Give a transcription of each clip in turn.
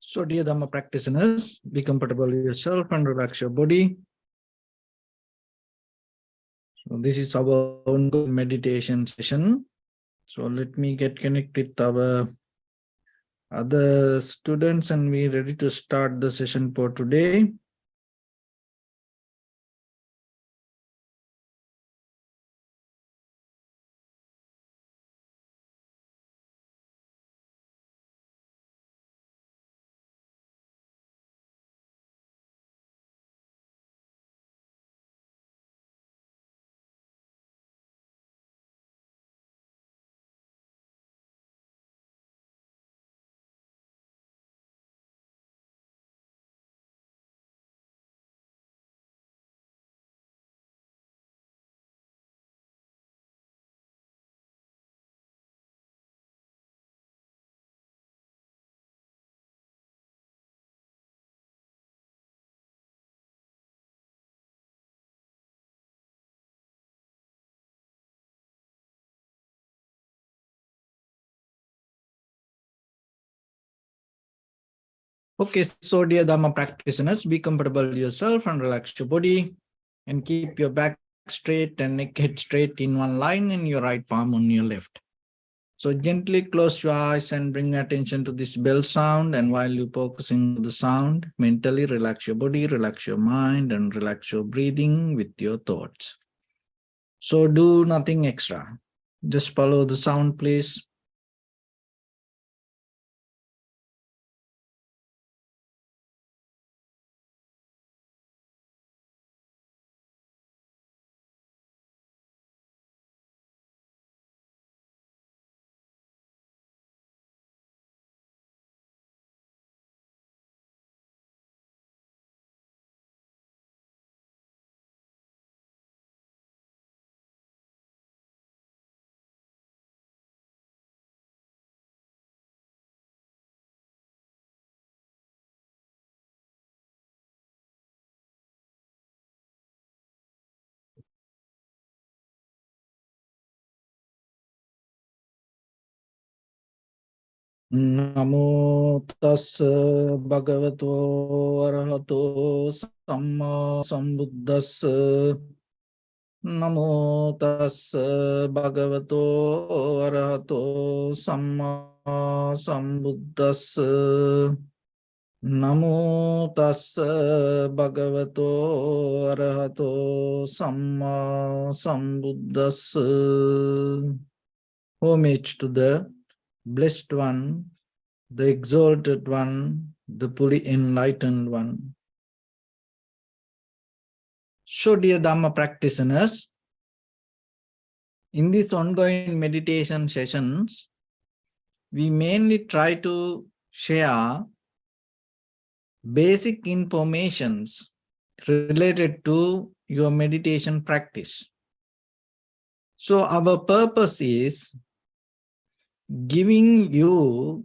So dear Dhamma practitioners, be comfortable yourself and relax your body. So this is our ongoing meditation session. So let me get connected with our other students and we're ready to start the session for today. Okay, so dear Dhamma practitioners, be comfortable yourself and relax your body and keep your back straight and neck head straight in one line and your right palm on your left. So gently close your eyes and bring attention to this bell sound, and while you're focusing on the sound, mentally relax your body, relax your mind and relax your breathing with your thoughts. So do nothing extra. Just follow the sound, please. Namo tassa bhagavato arahato samma sambuddhassa. Namo tassa bhagavato arahato samma sambuddhassa. Namo tassa bhagavato arahato samma sambuddhassa. Homage to the Blessed One, the Exalted One, the fully enlightened One. So dear Dhamma practitioners, in these ongoing meditation sessions, we mainly try to share basic informations related to your meditation practice. So our purpose is giving you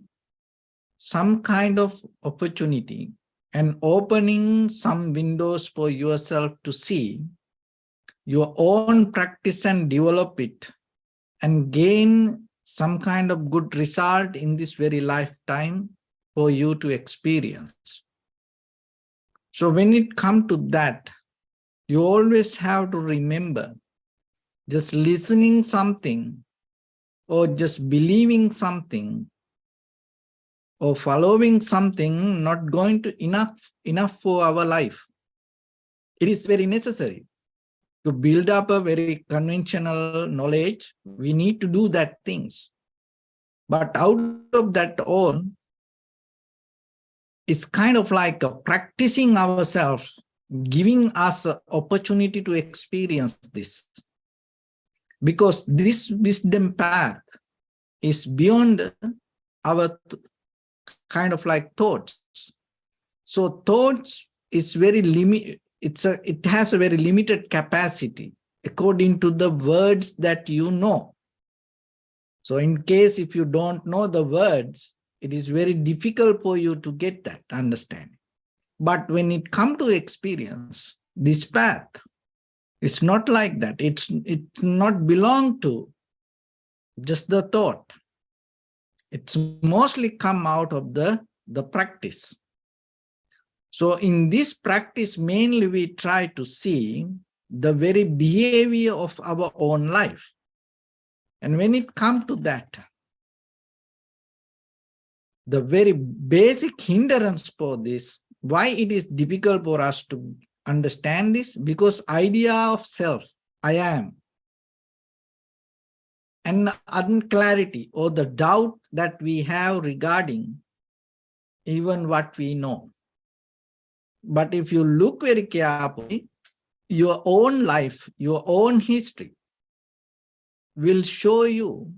some kind of opportunity and opening some windows for yourself to see your own practice and develop it and gain some kind of good result in this very lifetime for you to experience. So when it comes to that, you always have to remember, just listening something or just believing something or following something not going to enough for our life. It is very necessary. To build up a very conventional knowledge, we need to do that things. But out of that all, it's kind of like practicing ourselves, giving us an opportunity to experience this. Because this wisdom path is beyond our kind of like thoughts. So thoughts is very limited. It has a very limited capacity according to the words that you know. So in case if you don't know the words, it is very difficult for you to get that understanding. But when it comes to experience, this path, it's not like that. It's not belong to just the thought. It's mostly come out of the the practice. So in this practice, mainly we try to see the very behavior of our own life. And when it comes to that, the very basic hindrance for this, why it is difficult for us to understand this, because idea of self, I am, and unclarity or the doubt that we have regarding even what we know. But if you look very carefully, your own life, your own history will show you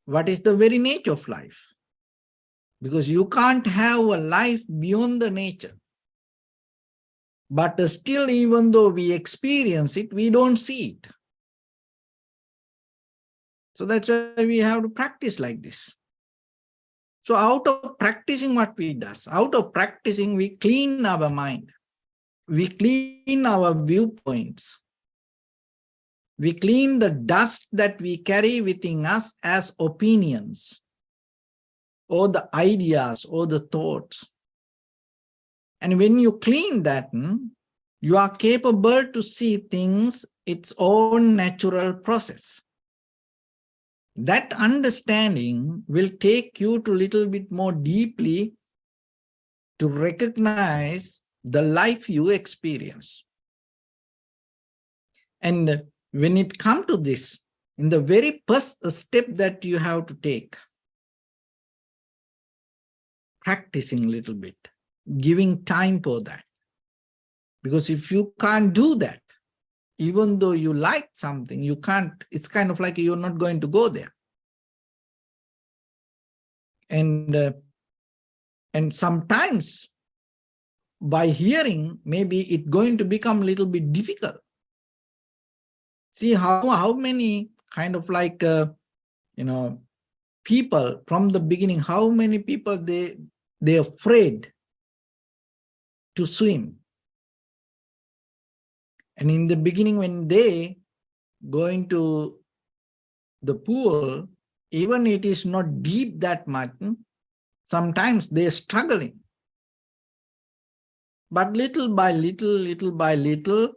what is the very nature of life. Because you can't have a life beyond the nature. But still, even though we experience it, we don't see it. So that's why we have to practice like this. So out of practicing what we do, out of practicing, we clean our mind. We clean our viewpoints. We clean the dust that we carry within us as opinions, or the ideas, or the thoughts. And when you clean that, you are capable to see things its own natural process. That understanding will take you to little bit more deeply to recognize the life you experience. And when it comes to this, in the very first step that you have to take, practicing a little bit, giving time for that. Because if you can't do that, even though you like something, you can't, it's kind of like you're not going to go there. And sometimes by hearing, maybe it's going to become a little bit difficult. See how many kind of like, people from the beginning, how many people they're afraid to swim. And in the beginning, when they go into the pool, even it is not deep that much, sometimes they're struggling. But little by little,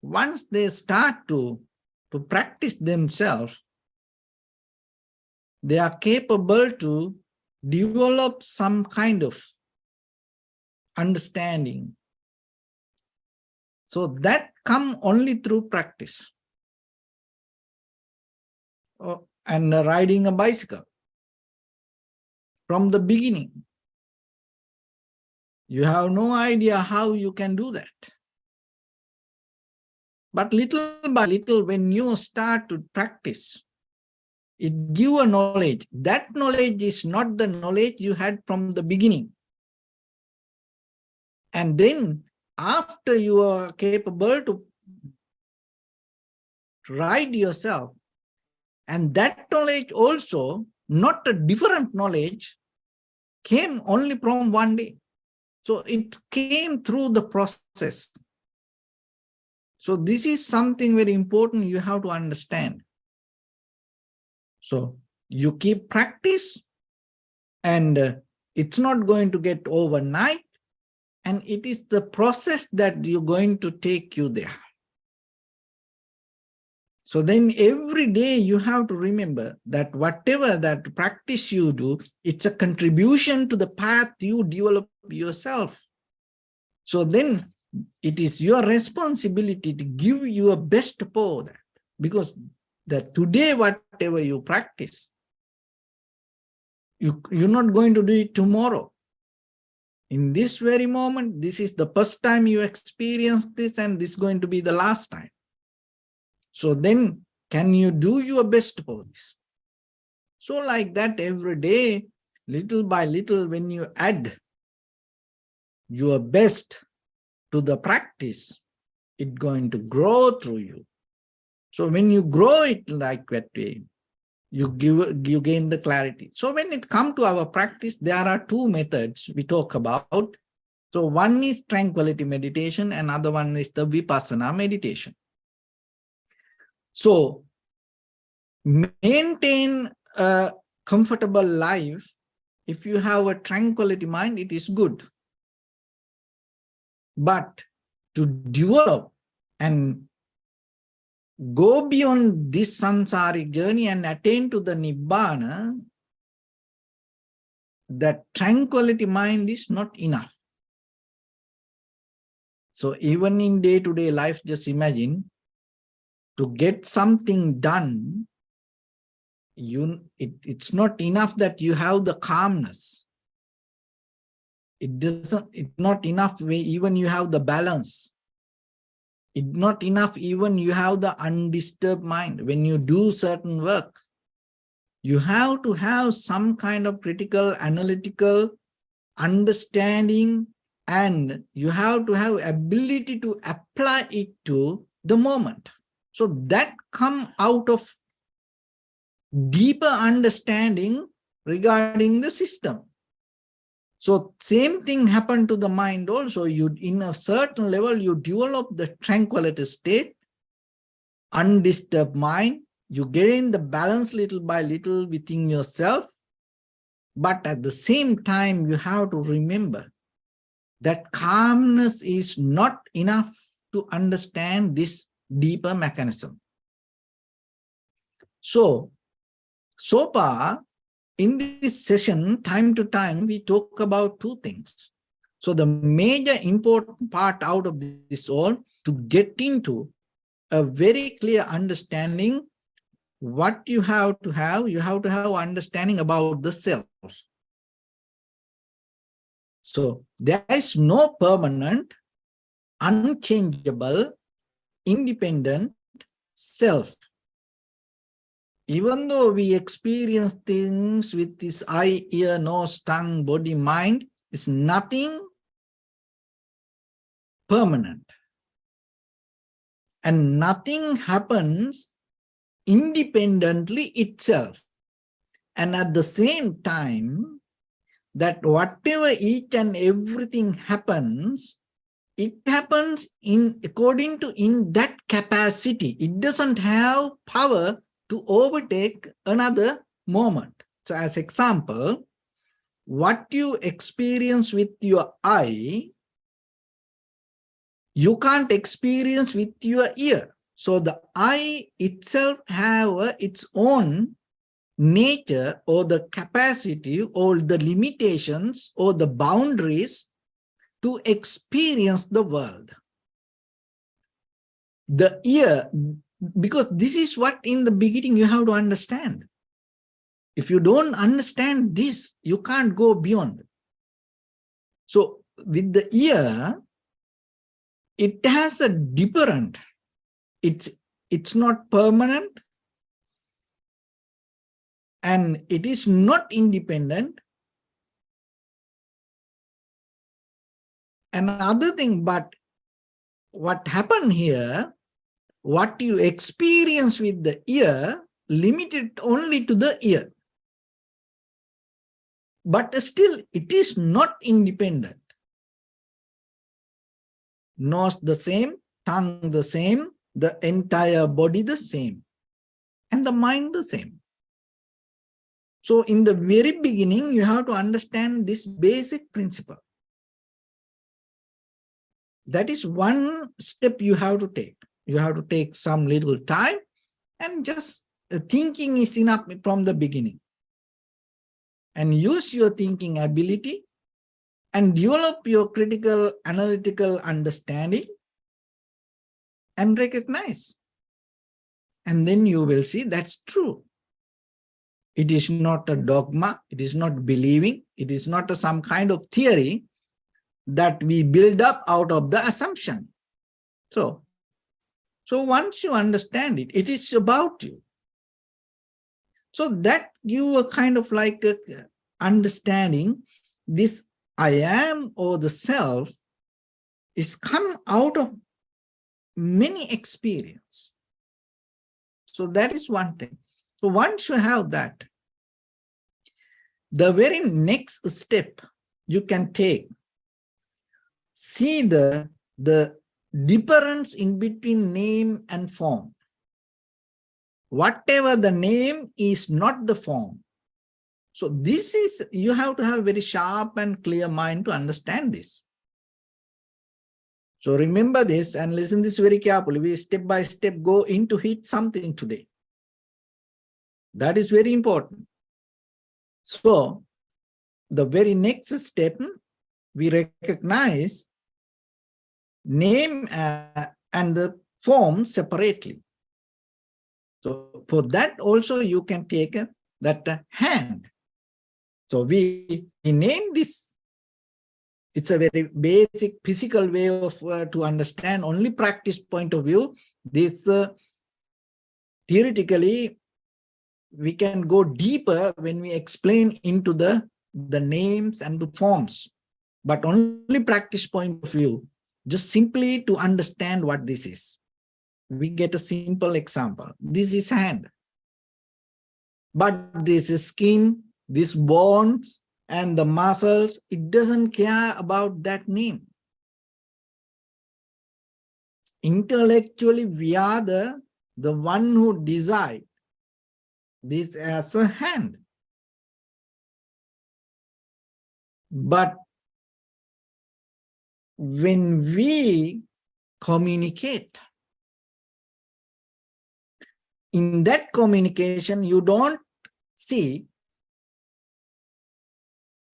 once they start to practice themselves, they are capable to develop some kind of understanding. So that comes only through practice. And riding a bicycle. From the beginning, you have no idea how you can do that. But little by little, when you start to practice, it gives a knowledge. That knowledge is not the knowledge you had from the beginning. And then after you are capable to ride yourself, and that knowledge also, not a different knowledge, came only from one day. So it came through the process. So this is something very important you have to understand. So you keep practice, and it's not going to get overnight, and it is the process that you're going to take you there. So then every day you have to remember that whatever that practice you do, it's a contribution to the path you develop yourself. So then it is your responsibility to give your best for that. Because that today, whatever you practice, you're not going to do it tomorrow. In this very moment, this is the first time you experience this, and this is going to be the last time. So then, can you do your best for this? So like that every day, little by little, when you add your best to the practice, it's going to grow through you. So when you grow it like that way, you gain the clarity. So when it comes to our practice, there are two methods we talk about. So one is tranquility meditation, and another one is the vipassana meditation. So maintain a comfortable life if you have a tranquility mind, it is good. But to develop and go beyond this samsaric journey and attain to the Nibbana, that tranquility mind is not enough. So even in day-to-day life, just imagine, to get something done, it's not enough that you have the calmness. It's not enough even you have the balance. It's not enough even you have the undisturbed mind. When you do certain work, you have to have some kind of critical, analytical understanding, and you have to have ability to apply it to the moment. So that come out of deeper understanding regarding the system. So same thing happened to the mind also. You, in a certain level, you develop the tranquility state, undisturbed mind. You gain the balance little by little within yourself. But at the same time, you have to remember that calmness is not enough to understand this deeper mechanism. So far, in this session, time to time, we talk about two things. So the major important part out of this all, to get into a very clear understanding what you have to have understanding about the self. So there is no permanent, unchangeable, independent self. Even though we experience things with this eye, ear, nose, tongue, body, mind, is nothing permanent. And nothing happens independently itself. And at the same time, that whatever each and everything happens, it happens according to in that capacity. It doesn't have power to overtake another moment. So as example, what you experience with your eye, you can't experience with your ear. So the eye itself have its own nature or the capacity or the limitations or the boundaries to experience the world. The ear, because this is what in the beginning you have to understand. If you don't understand this, you can't go beyond. So with the ear, it has a different, it's not permanent, and it is not independent. Another thing, but what happened here, what you experience with the ear, limited only to the ear. But still, it is not independent. Nose the same, tongue the same, the entire body the same, and the mind the same. So in the very beginning, you have to understand this basic principle. That is one step you have to take. You have to take some little time, and just thinking is enough from the beginning. And use your thinking ability and develop your critical analytical understanding and recognize. And then you will see that's true. It is not a dogma. It is not believing. It is not some kind of theory that we build up out of the assumption. So once you understand it, it is about you. So that you a kind of like a understanding this I am or the self is come out of many experience. So that is one thing. So once you have that, the very next step you can take, see the difference in between name and form. Whatever the name is not the form. So this is, you have to have a very sharp and clear mind to understand this. So remember this and listen this very carefully. We step by step go into hit something today. That is very important. So the very next step, we recognize name and the form separately. So for that also you can take that hand. So we name this. It's a very basic physical way of to understand. Only practice point of view. This theoretically we can go deeper when we explain into the names and the forms. But only practice point of view, just simply to understand what this is. We get a simple example. This is hand. But this is skin, this bones, and the muscles. It doesn't care about that name. Intellectually, we are the one who decide this as a hand. But when we communicate, in that communication, you don't see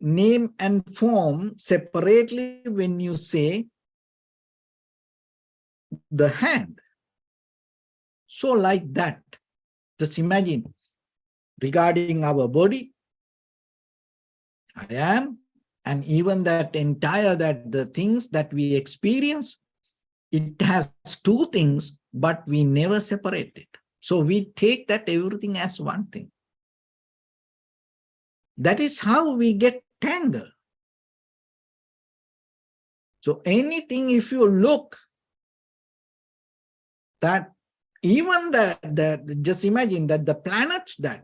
name and form separately when you say the hand. So like that, just imagine, regarding our body, I am, and even that entire, the things that we experience, it has two things, but we never separate it. So we take that everything as one thing. That is how we get tangled. So anything, if you look, that even just imagine that the planets that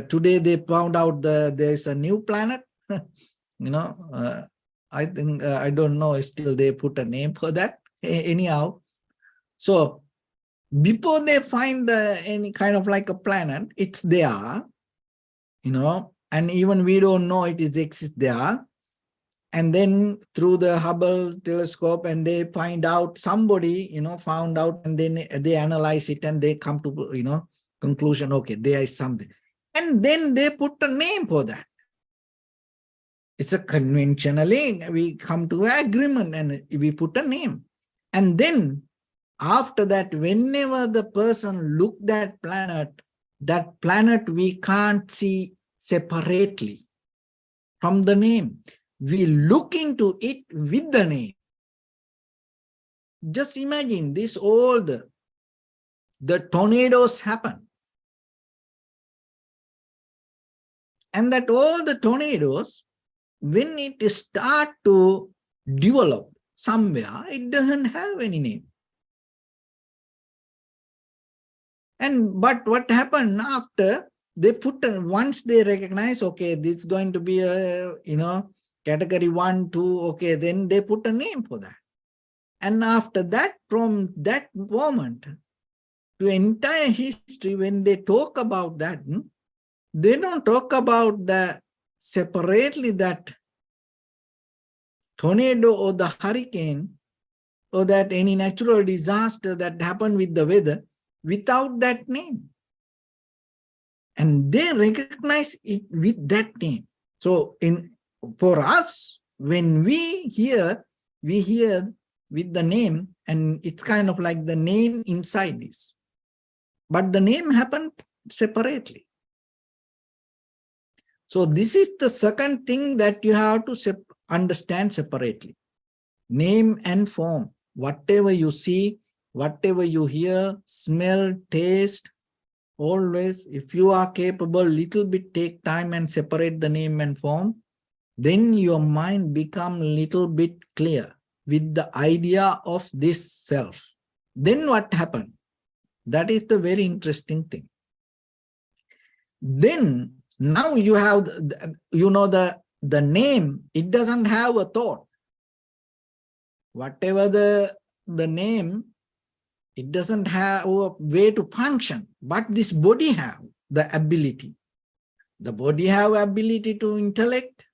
today they found out there's a new planet, I think, I don't know, still they put a name for that, anyhow. So before they find any kind of like a planet, it's there, and even we don't know it exists there. And then through the Hubble telescope, and they find out, somebody, found out, and then they analyze it and they come to, conclusion, okay, there is something. And then they put a name for that. It's a conventionally, we come to an agreement and we put a name. And then after that, whenever the person look that planet we can't see separately from the name. We look into it with the name. Just imagine this, all the tornadoes happen. And that all the tornadoes, when it start to develop somewhere, it doesn't have any name. But what happened after they once they recognize, okay, this is going to be a, category 1, 2, okay, then they put a name for that. And after that, from that moment to entire history, when they talk about that, they don't talk about separately that tornado or the hurricane or that any natural disaster that happened with the weather without that name. And they recognize it with that name. So for us, when we hear with the name, and it's kind of like the name inside this. But the name happened separately. So this is the second thing that you have to understand separately. Name and form. Whatever you see, whatever you hear, smell, taste, always, if you are capable, little bit take time and separate the name and form, then your mind become little bit clear with the idea of this self. Then what happened? That is the very interesting thing. Then now you have, the name, it doesn't have a thought. Whatever the name, it doesn't have a way to function, but this body have the ability. The body have ability to intellect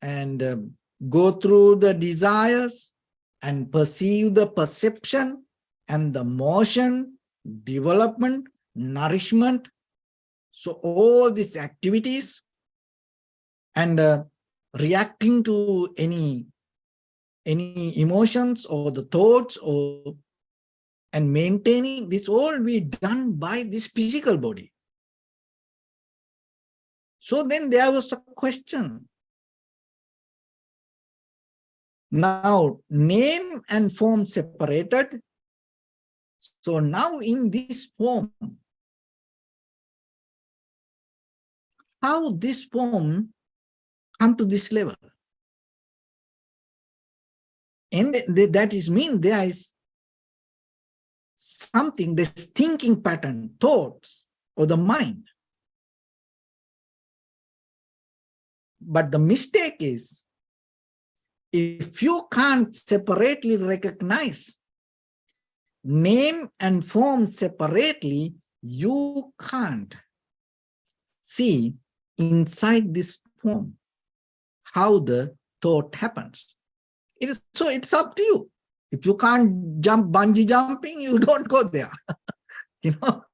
and go through the desires and perceive the perception and the motion, development, nourishment. So all these activities and reacting to any emotions or the thoughts and maintaining this all be done by this physical body. So then there was a question. Now, name and form separated. So now in this form, how this form come to this level? And that is mean there is something, this thinking pattern, thoughts, or the mind. But the mistake is, if you can't separately recognize name and form separately, you can't see inside this form how the thought happens. So it's up to you. If you can't jump bungee jumping, you don't go there. You know,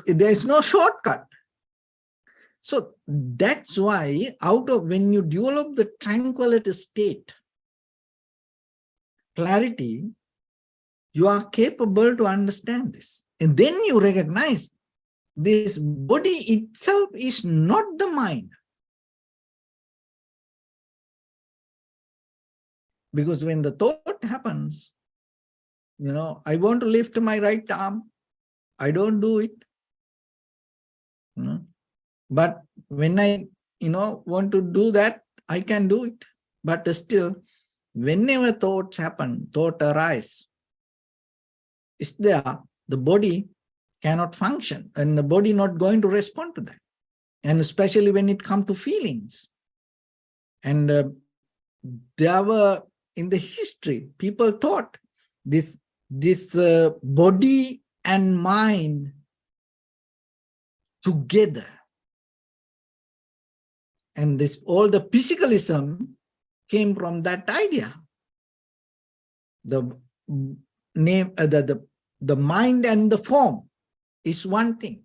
there's no shortcut. So that's why when you develop the tranquility state, clarity, you are capable to understand this. And then you recognize this body itself is not the mind. Because when the thought happens, I want to lift my right arm, I don't do it. But when I, want to do that, I can do it. But still, whenever thoughts happen, thought arise, is there, the body cannot function and the body not going to respond to that. And especially when it comes to feelings. And there were, in the history, people thought this body and mind together. And all the physicalism came from that idea. The name, the mind and the form is one thing.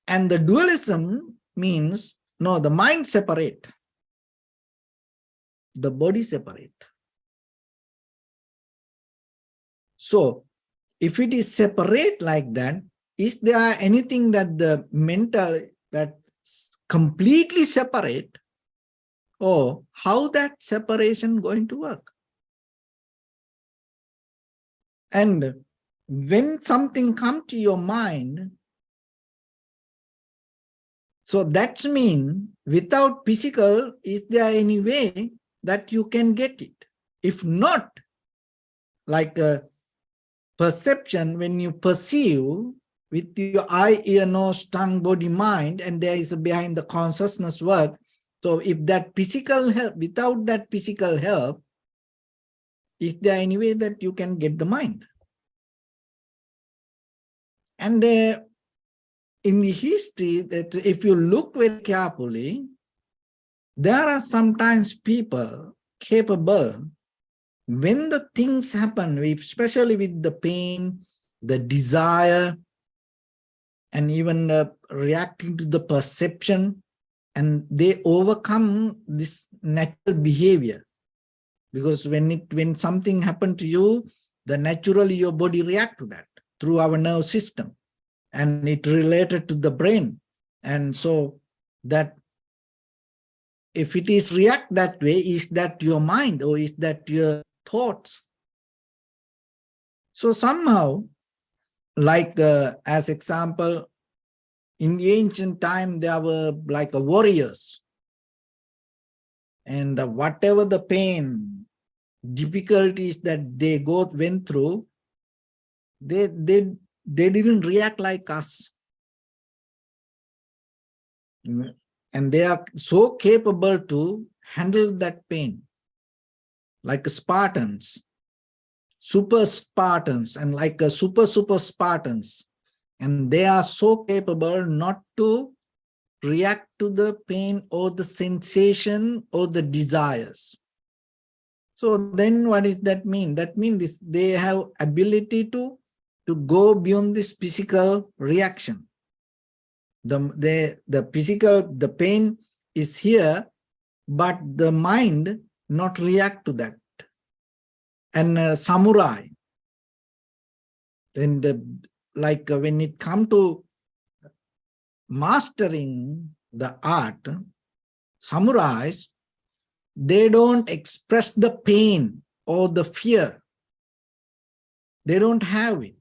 And the dualism means, no, the mind separate, the body separate. So if it is separate like that, is there anything that the mental, that completely separate, or how that separation going to work? And when something comes to your mind, so that's mean without physical, is there any way that you can get it? If not, like a perception, when you perceive with your eye, ear, nose, tongue, body, mind, and there is behind the consciousness work. So if that physical help, without that physical help, is there any way that you can get the mind? And in the history, that if you look very carefully, there are sometimes people capable, when the things happen, especially with the pain, the desire, and even reacting to the perception, and they overcome this natural behavior. Because when something happened to you, then naturally your body reacts to that through our nerve system, and it related to the brain. And so that if it is react that way, is that your mind or is that your thoughts? So somehow, like as example, in the ancient time, there were like warriors, and whatever the pain, difficulties that they went through, they didn't react like us. And they are so capable to handle that pain, like Spartans, super Spartans, and like super Spartans. And they are so capable not to react to the pain or the sensation or the desires. So then what does that mean? That means they have ability to go beyond this physical reaction. The pain is here, but the mind not react to that. And samurai, and when it comes to mastering the art, samurais, they don't express the pain or the fear. They don't have it.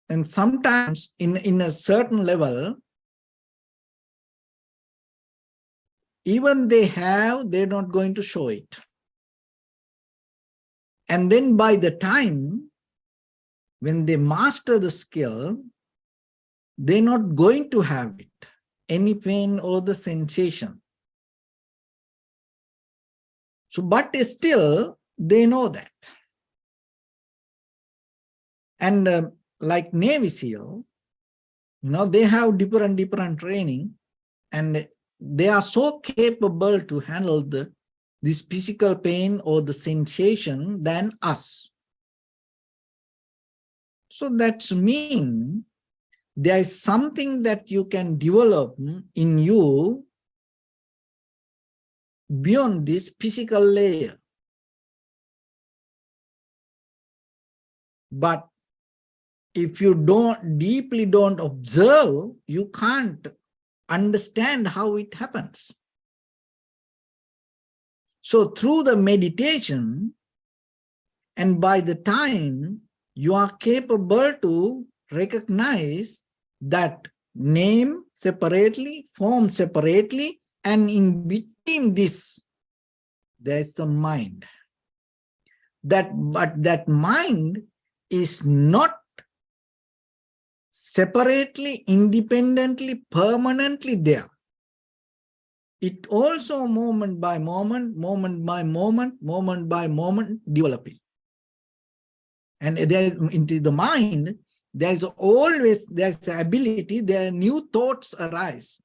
And sometimes in a certain level, even they're not going to show it. And then by the time when they master the skill, they're not going to have it, any pain or the sensation. So, but still, they know that. And like Navy SEAL, they have different training, and they are so capable to handle this physical pain or the sensation than us. So that's mean there is something that you can develop in you beyond this physical layer. But if you deeply don't observe, you can't understand how it happens. So through the meditation, and by the time you are capable to recognize that name separately, form separately, and in between this, there's the mind. But that mind is not separately, independently, permanently there. It also moment by moment, moment by moment, moment by moment developing. And into the mind, there's the ability, there are new thoughts arise.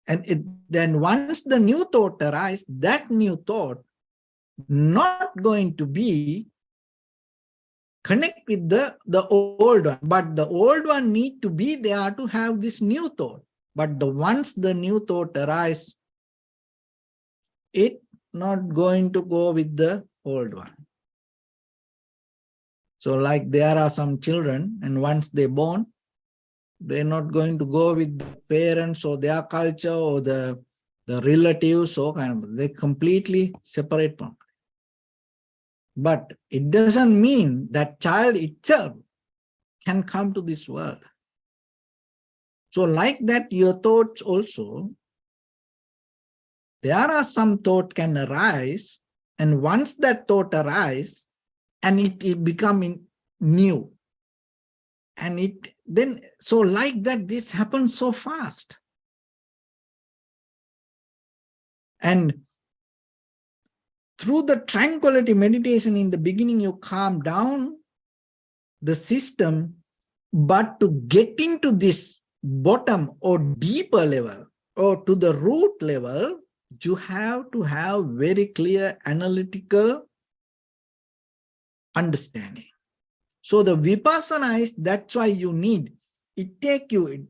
And then once the new thought arises, that new thought not going to be connect with the old one, but the old one need to be there to have this new thought. But once the new thought arises, it not going to go with the old one. So like there are some children, and once they're born, they're not going to go with the parents or their culture or the relatives, so kind of, they completely separate from. But it doesn't mean that child itself can come to this world. So like that, your thoughts also, there are some thought can arise, and once that thought arises, and it becoming new. And so like that, this happens so fast. And through the tranquility meditation in the beginning, you calm down the system, but to get into this bottom or deeper level or to the root level, you have to have very clear analytical understanding. So the vipassana is, that's why you need, it take you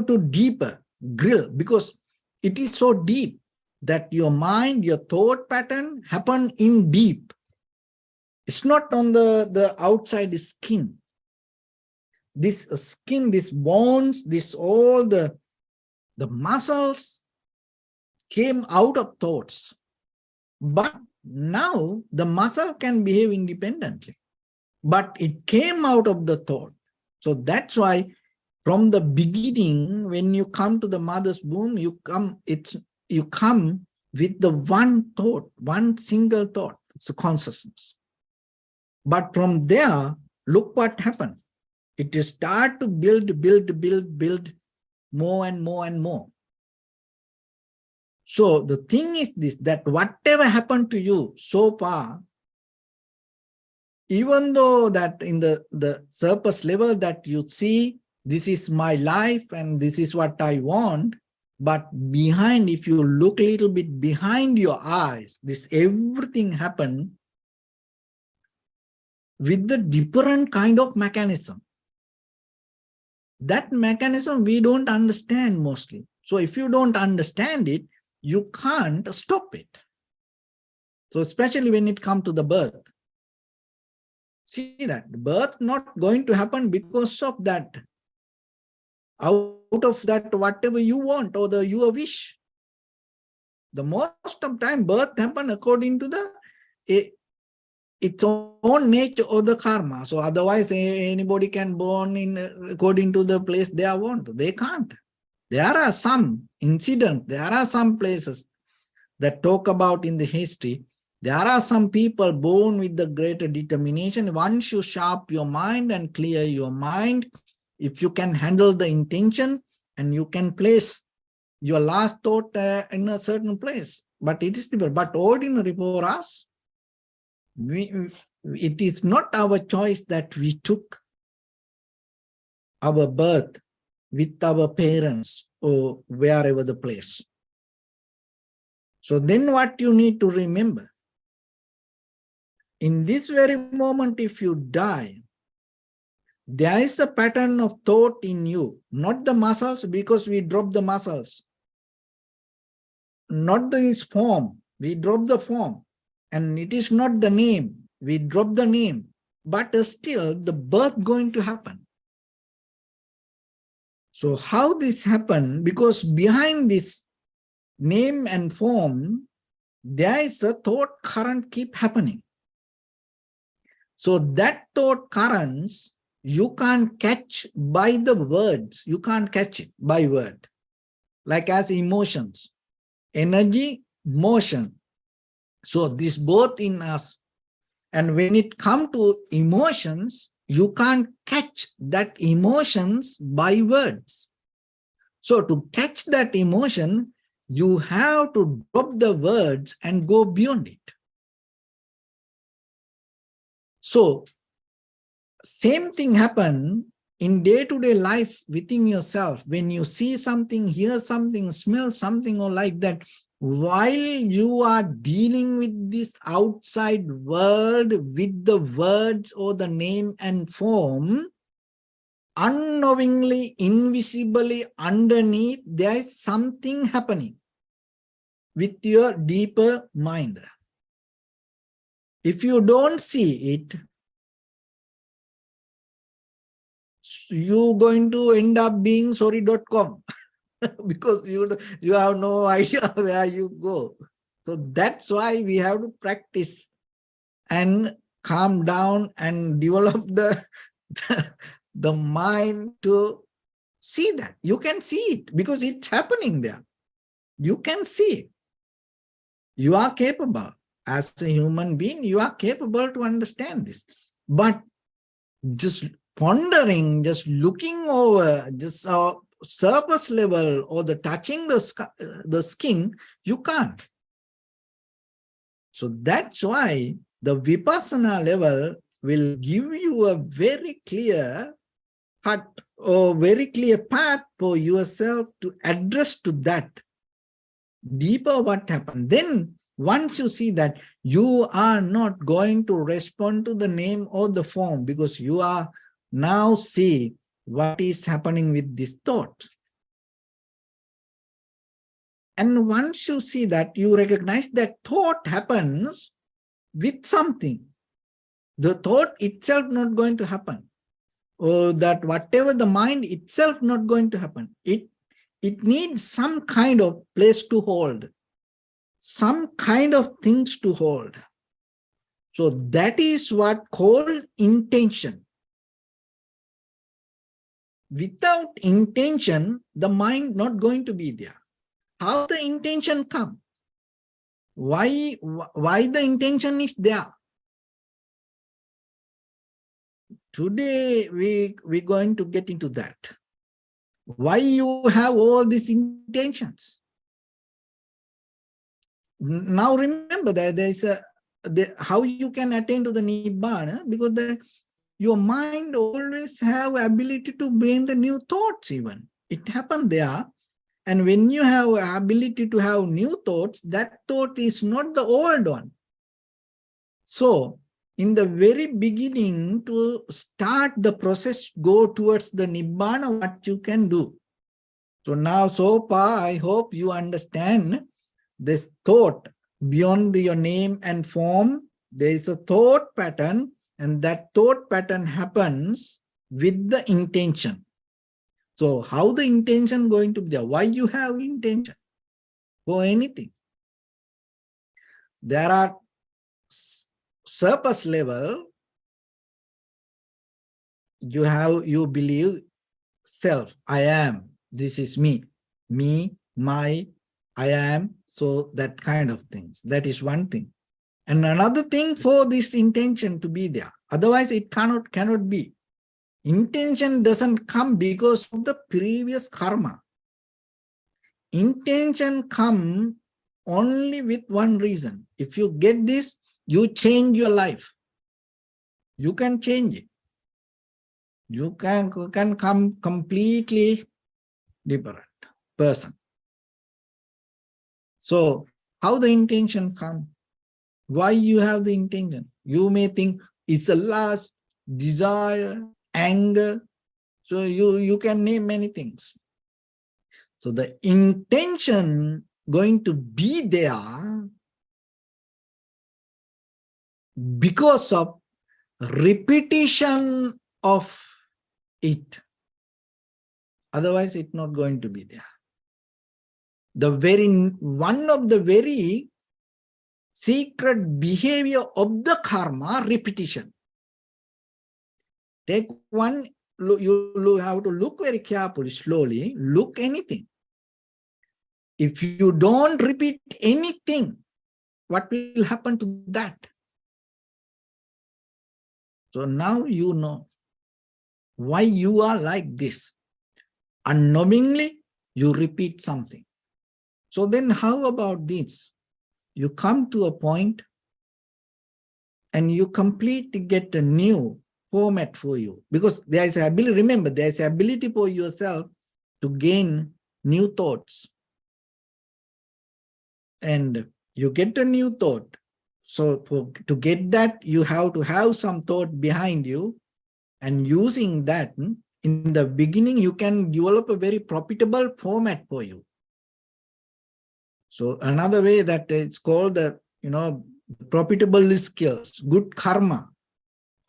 to deeper grill, because it is so deep that your mind, your thought pattern happen in deep. It's not on the outside skin. This skin, this bones, this all the muscles came out of thoughts. But now the muscle can behave independently. But it came out of the thought. So that's why from the beginning, when you come to the mother's womb, you come with the one thought, one single thought. It's a consciousness. But from there, look what happens. It is start to build more and more and more. So the thing is this, that whatever happened to you so far Even though that in the surface level that you see, this is my life and this is what I want, but behind, if you look a little bit behind your eyes, this everything happened with the different kind of mechanism. That mechanism we don't understand mostly. So if you don't understand it, you can't stop it. So especially when it comes to the birth. See that birth not going to happen because of that, out of that whatever you want or your wish. The most of time birth happen according to its own nature or the karma. So otherwise anybody can born in according to the place they want. They can't. There are some incidents, there are some places that talk about in the history. There are some people born with the greater determination. Once you sharp your mind and clear your mind, if you can handle the intention and you can place your last thought in a certain place. But it is different. But ordinary for us, it is not our choice that we took our birth with our parents or wherever the place. So then what you need to remember, in this very moment, if you die, there is a pattern of thought in you, not the muscles, because we drop the muscles. Not this form, we drop the form. And it is not the name, we drop the name. But still, the birth going to happen. So how this happen? Because behind this name and form, there is a thought current keep happening. So that thought currents, you can't catch by the words. You can't catch it by word. Like as emotions, energy, motion. So this both in us. And when it comes to emotions, you can't catch that emotions by words. So to catch that emotion, you have to drop the words and go beyond it. So same thing happen in day-to-day life within yourself. When you see something, hear something, smell something or like that, while you are dealing with this outside world with the words or the name and form, unknowingly, invisibly underneath, there is something happening with your deeper mind. If you don't see it, you're going to end up being sorry.com because you have no idea where you go. So that's why we have to practice and calm down and develop the mind to see that. You can see it because it's happening there. You can see it. You are capable. As a human being, you are capable to understand this. But just pondering, just looking over, just surface level or the touching the skin, you can't. So that's why the Vipassana level will give you a very clear cut or very clear path for yourself to address to that deeper what happened. Then once you see that, you are not going to respond to the name or the form because you are now see what is happening with this thought. And once you see that, you recognize that thought happens with something. The thought itself not going to happen. Or that whatever the mind itself not going to happen. It needs some kind of place to hold. Some kind of things to hold. So that is what called intention. Without intention, the mind not going to be there. How the intention come? Why the intention is there? Today we're going to get into that. Why you have all these intentions? Now remember that there is how you can attain to the Nibbana, because your mind always have ability to bring the new thoughts even. It happened there. And when you have ability to have new thoughts, that thought is not the old one. So, in the very beginning, to start the process, go towards the Nibbana, what you can do. So now, so far, I hope you understand this thought. Beyond your name and form, there is a thought pattern, and that thought pattern happens with the intention. So how the intention going to be there? Why you have intention for anything? There are surface level, you believe self, I am, this is me, my, I am, so that kind of things. That is one thing. And another thing, for this intention to be there. Otherwise, it cannot be. Intention doesn't come because of the previous karma. Intention comes only with one reason. If you get this, you change your life. You can change it. You can come completely different person. So how the intention come? Why you have the intention? You may think it's a lust, desire, anger. So you can name many things. So the intention going to be there because of repetition of it. Otherwise, it's not going to be there. One of the very secret behavior of the karma, repetition. Take one, you have to look very carefully, slowly, look anything. If you don't repeat anything, what will happen to that? So now you know why you are like this. Unknowingly, you repeat something. So then how about this? You come to a point and you completely get a new format for you, because there is ability, remember, there is ability for yourself to gain new thoughts. And you get a new thought. So to get that, you have to have some thought behind you, and using that, in the beginning, you can develop a very profitable format for you. So another way that it's called the, profitable skills, good karma,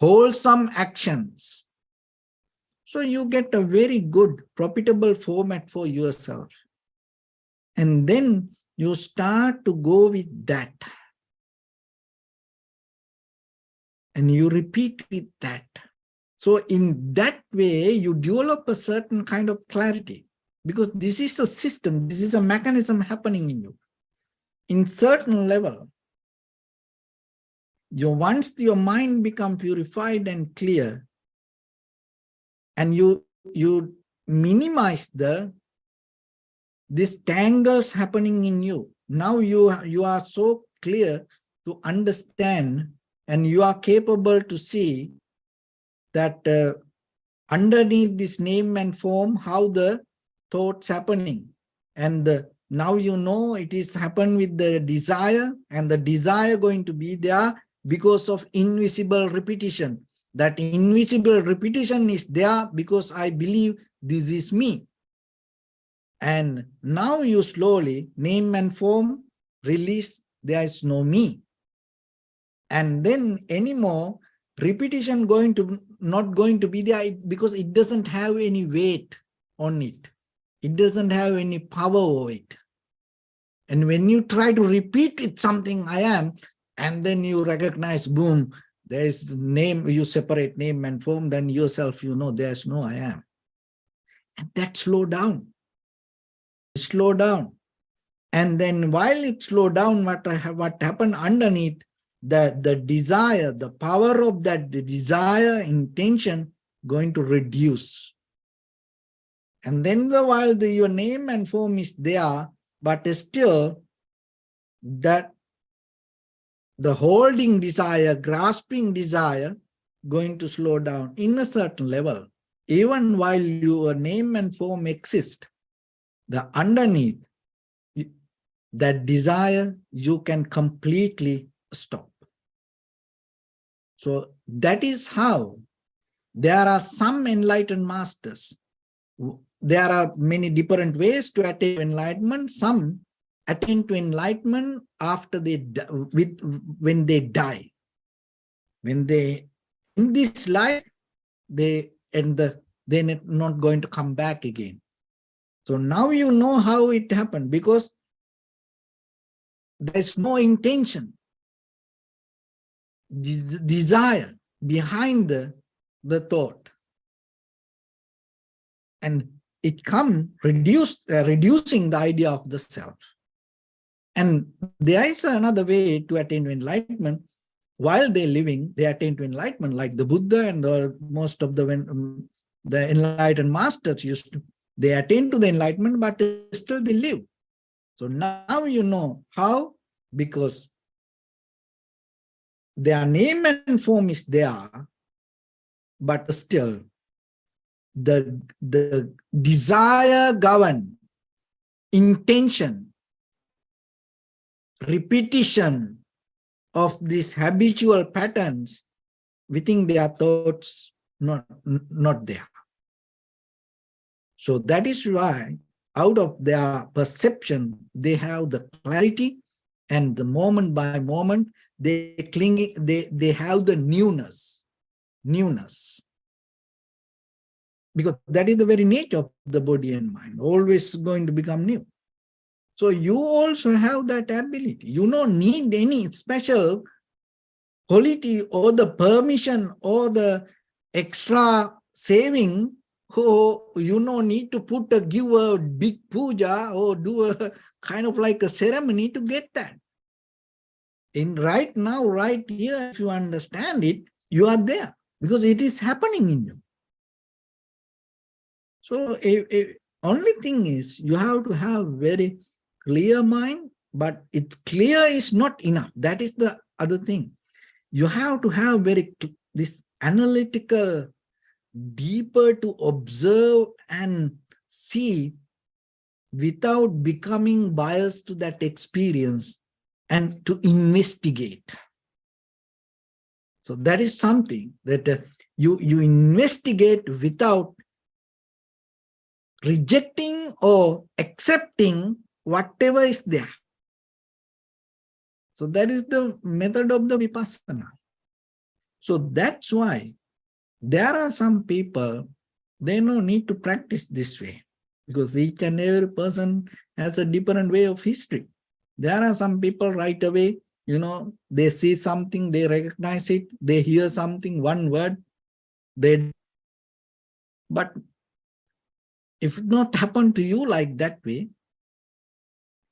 wholesome actions. So you get a very good, profitable format for yourself. And then you start to go with that. And you repeat with that. So in that way, you develop a certain kind of clarity, because this is a system, this is a mechanism happening in you. In certain level, once your mind becomes purified and clear, and you minimize these tangles happening in you. Now you are so clear to understand, and you are capable to see that underneath this name and form, how the thoughts happening. And now you know it is happened with the desire, and the desire going to be there because of invisible repetition. That invisible repetition is there because I believe this is me. And now you slowly, name and form, release, there is no me. And then anymore, repetition not going to be there, because it doesn't have any weight on it. It doesn't have any power over it. And when you try to repeat it, something I am, and then you recognize, boom, there is name, you separate name and form, then yourself, there's no I am. And that slow down. Slow down. And then while it slow down, what happened underneath, the desire, the power of that, the desire, intention going to reduce. And then while your name and form is there, but still that the holding desire, grasping desire, going to slow down in a certain level. Even while your name and form exist, the underneath, that desire, you can completely stop. So that is how there are some enlightened masters. There are many different ways to attain enlightenment. Some attain to enlightenment after when they die. When they in this life, they're not going to come back again. So now you know how it happened, because there's no intention, desire behind the thought, and it comes reducing the idea of the self. And there is another way to attain to enlightenment. While they're living, they attain to enlightenment, like the Buddha and most of the enlightened masters used to. They attain to the enlightenment, but still they live. So now you know how, because their name and form is there, but still the desire govern, intention, repetition of these habitual patterns within their thoughts not there. So that is why out of their perception, they have the clarity, and the moment by moment, they have the newness. Because that is the very nature of the body and mind, always going to become new. So you also have that ability. You don't need any special quality or the permission or the extra saving. You don't need to give a big puja or do a kind of like a ceremony to get that. In right now, right here, if you understand it, you are there, because it is happening in you. So only thing is, you have to have very clear mind, but it's clear is not enough. That is the other thing. You have to have this analytical, deeper to observe and see without becoming biased to that experience, and to investigate. So that is something that you investigate without rejecting or accepting whatever is there. So that is the method of the vipassana. So that's why there are some people, they don't need to practice this way, because each and every person has a different way of history. There are some people right away, they see something, they recognize it, they hear something, one word, but if it not happen to you like that way,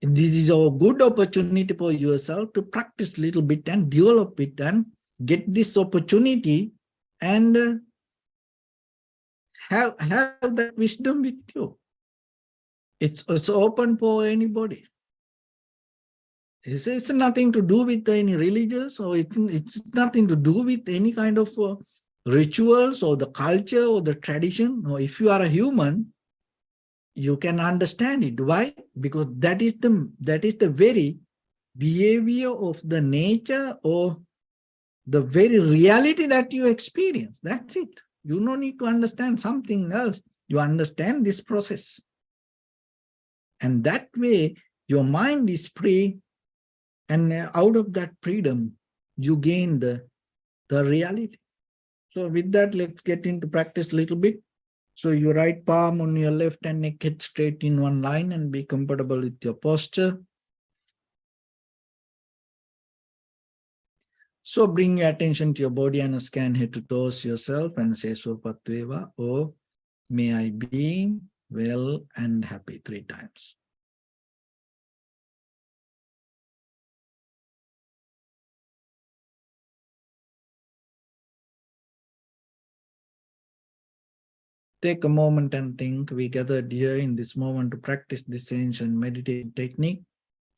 this is a good opportunity for yourself to practice a little bit and develop it and get this opportunity and have that wisdom with you. It's open for anybody. It's nothing to do with any religious, or it's nothing to do with any kind of rituals or the culture or the tradition. Or if you are a human, you can understand it. Why? Because that is the very behavior of the nature or the very reality that you experience. That's it. You don't need to understand something else. You understand this process. And that way, your mind is free, and out of that freedom, you gain the reality. So with that, let's get into practice a little bit. So your right palm on your left and neck head straight in one line, and be comfortable with your posture. So bring your attention to your body and scan head to toes yourself and say Sopatveva, or may I be well and happy 3 times. Take a moment and think. We gathered here in this moment to practice this ancient meditation technique.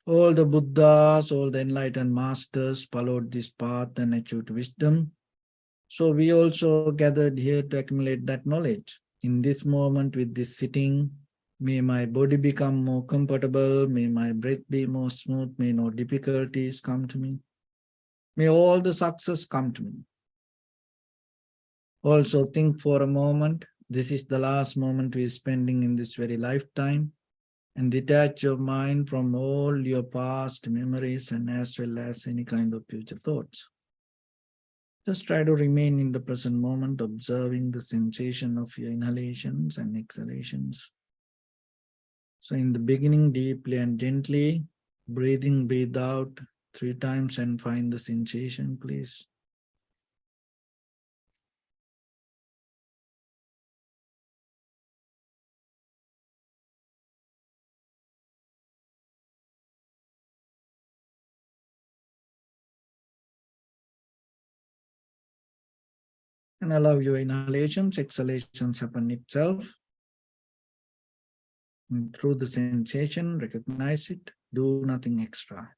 All the Buddhas, all the enlightened masters followed this path and achieved wisdom. So we also gathered here to accumulate that knowledge. In this moment, with this sitting, may my body become more comfortable, may my breath be more smooth, may no difficulties come to me. May all the success come to me. Also think for a moment, this is the last moment we are spending in this very lifetime, and detach your mind from all your past memories and as well as any kind of future thoughts. Just try to remain in the present moment, observing the sensation of your inhalations and exhalations. So in the beginning, deeply and gently, breathe in, breathe out 3 times and find the sensation, please. And allow your inhalations, exhalations happen itself. And through the sensation, recognize it, do nothing extra.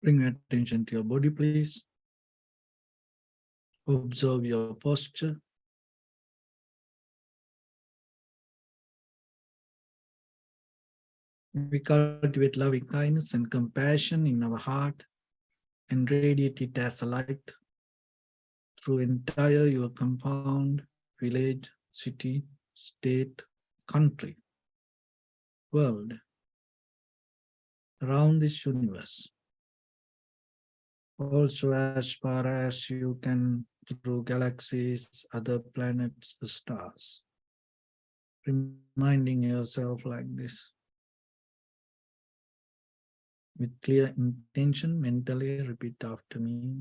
Bring attention to your body, please. Observe your posture. We cultivate loving kindness and compassion in our heart and radiate it as a light through entire your compound, village, city, state, country, world, around this universe. Also as far as you can through galaxies, other planets, stars. Reminding yourself like this. With clear intention, mentally repeat after me.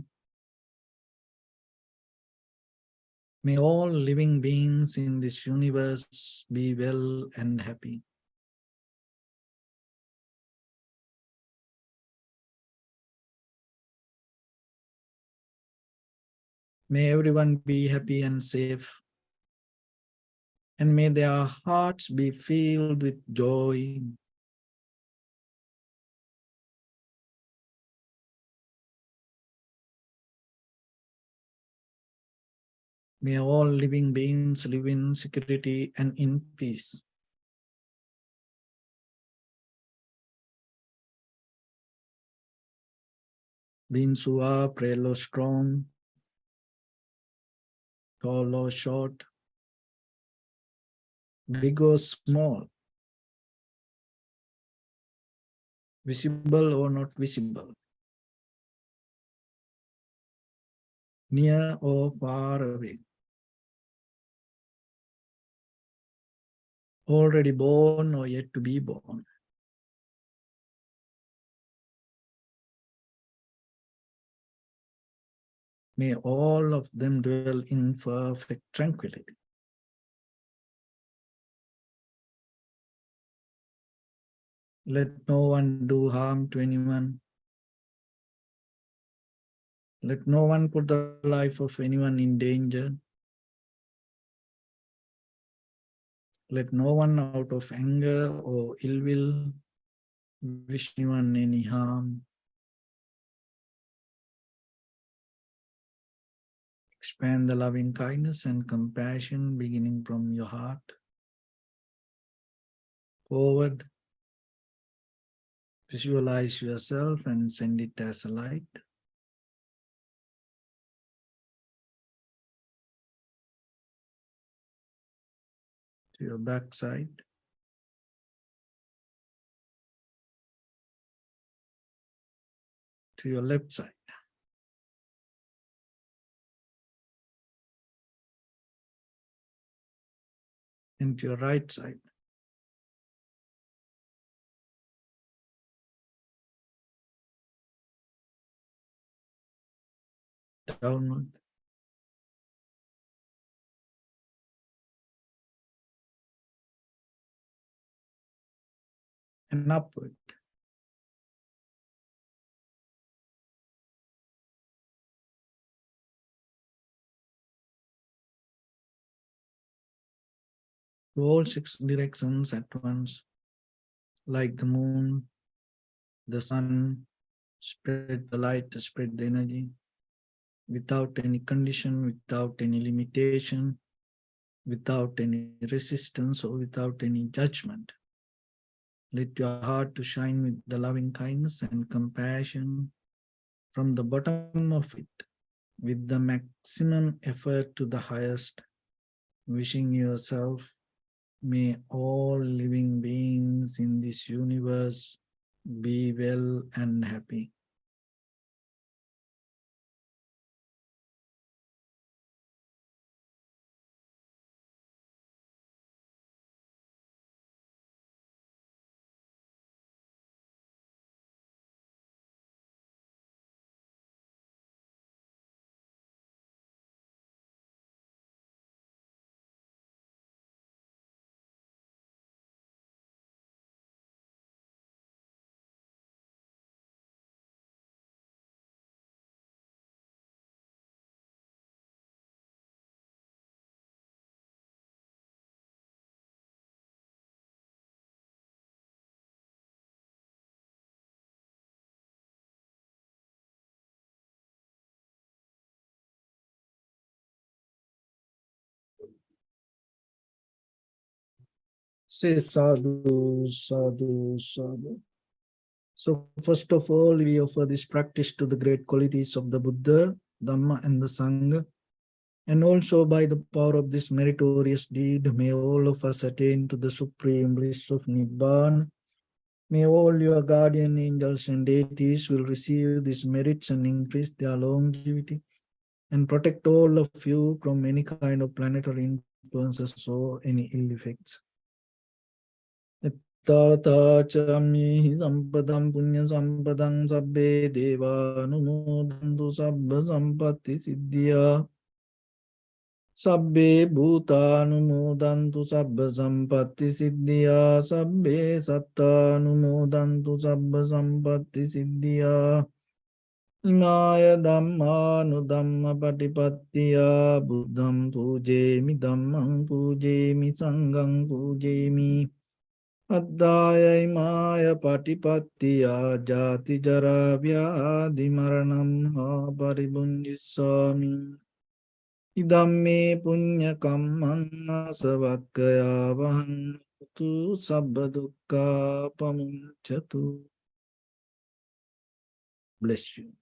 May all living beings in this universe be well and happy. May everyone be happy and safe. And may their hearts be filled with joy. May all living beings live in security and in peace. Beings who are frail or strong, tall or short, big or small, visible or not visible, near or far away, already born or yet to be born. May all of them dwell in perfect tranquility. Let no one do harm to anyone. Let no one put the life of anyone in danger. Let no one out of anger or ill will wish anyone any harm. Expand the loving kindness and compassion beginning from your heart. Forward. Visualize yourself and send it as a light. To your backside. To your left side. And to your right side. Downward. And upward. To all 6 directions at once, like the moon, the sun, spread the light, spread the energy, without any condition, without any limitation, without any resistance or without any judgment. Let your heart to shine with the loving kindness and compassion from the bottom of it, with the maximum effort to the highest, wishing yourself, may all living beings in this universe be well and happy. Say sadhu, sadhu, sadhu. So first of all, we offer this practice to the great qualities of the Buddha, Dhamma and the Sangha. And also by the power of this meritorious deed, may all of us attain to the supreme bliss of Nibbana. May all your guardian angels and deities will receive these merits and increase their longevity and protect all of you from any kind of planetary influences or any ill effects. Tata chami sampadam punya sampadam sabbe deva numodantu sabba sampatti siddhya sabbe bhuta numodantu sabba sampatti siddhya sabbe satta numodantu sabba sampatti siddhya Imaya dhamma nu dhamma patipattiya buddham pujemi dhammam pujemi sangham pujemi Addaya imaya patipattiya jati jara vyadhi maranam paribunjisami Idamme punya kammang savakkaya vahantu sabba dukkha pamunchatu. Bless you.